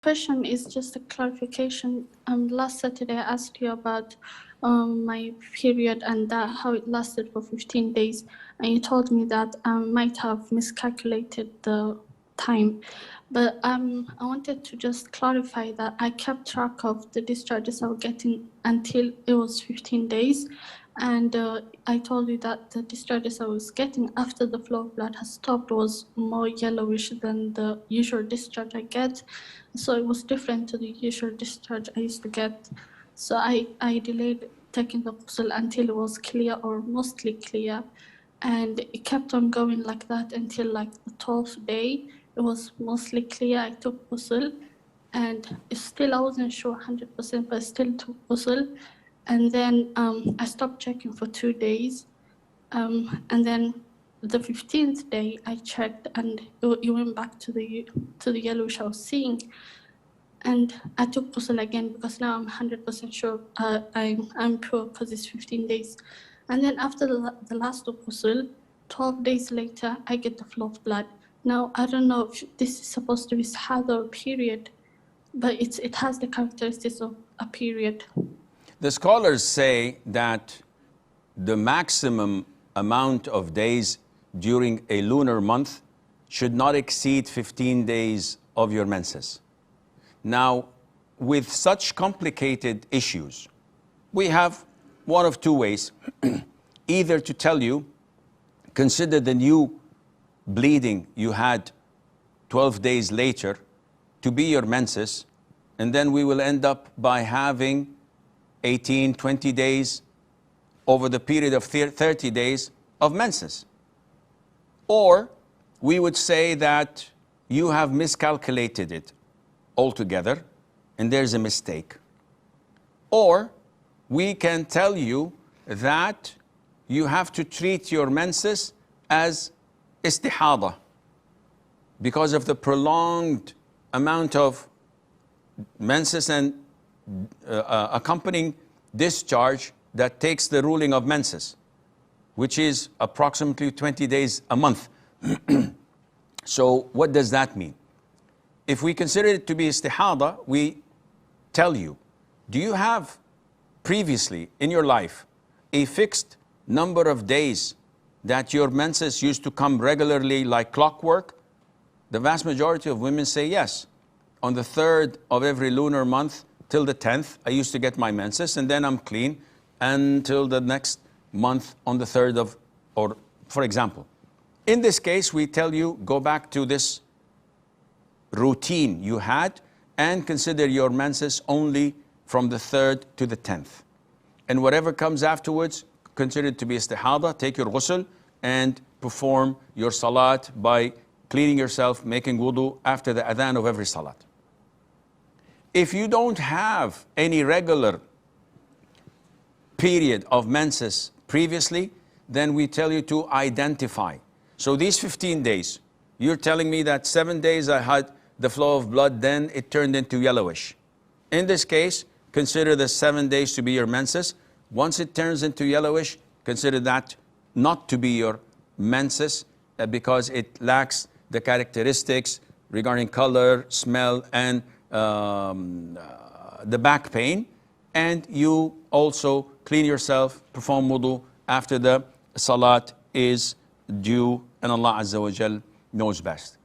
Question is just a clarification. Last Saturday I asked you about my period and that how it lasted for 15 days, and you told me that I might have miscalculated the time. But I wanted to just clarify that I kept track of the discharges I was getting until it was 15 days. And I told you that the discharges I was getting after the flow of blood has stopped was more yellowish than the usual discharge I get. So it was different to the usual discharge I used to get. So I delayed taking the ghusl until it was clear or mostly clear. And it kept on going like that until like the 12th day. It was mostly clear. I took ghusl, and still I wasn't sure 100%, but I still took ghusl. And then I stopped checking for 2 days. And then the 15th day I checked, and it went back to the yellowish I was seeing. And I took ghusl again because now I'm 100% sure I'm pure because it's 15 days. And then after the last ghusl, 12 days later, I get the flow of blood. Now, I don't know if this is supposed to be istihada or period, but it has the characteristics of a period. The scholars say that the maximum amount of days during a lunar month should not exceed 15 days of your menses. Now, with such complicated issues, we have one of two ways. Either to tell you, consider the new bleeding you had 12 days later to be your menses, and then we will end up by having 18, 20 days over the period of 30 days of menses. Or we would say that you have miscalculated it altogether and there's a mistake. Or we can tell you that you have to treat your menses as istihada because of the prolonged amount of menses and accompanying discharge that takes the ruling of menses, which is approximately 20 days a month. So what does that mean? If we consider it to be istihada, we tell you, do you have previously in your life a fixed number of days that your menses used to come regularly like clockwork? The vast majority of women say yes. On the 3rd of every lunar month till the 10th, I used to get my menses, and then I'm clean until the next month on the 3rd of, or for example. In this case, we tell you, go back to this routine you had and consider your menses only from the 3rd to the 10th. And whatever comes afterwards, consider it to be istihada, take your ghusl and perform your salat by cleaning yourself, making wudu after the adhan of every salat. If you don't have any regular period of menses previously, then we tell you to identify. So these 15 days, you're telling me that 7 days I had the flow of blood, then it turned into yellowish. In this case, consider the 7 days to be your menses. Once it turns into yellowish, consider that not to be your menses because it lacks the characteristics regarding color, smell, and the back pain. And you also clean yourself, perform wudu after the salat is due, and Allah Azza wa Jal knows best.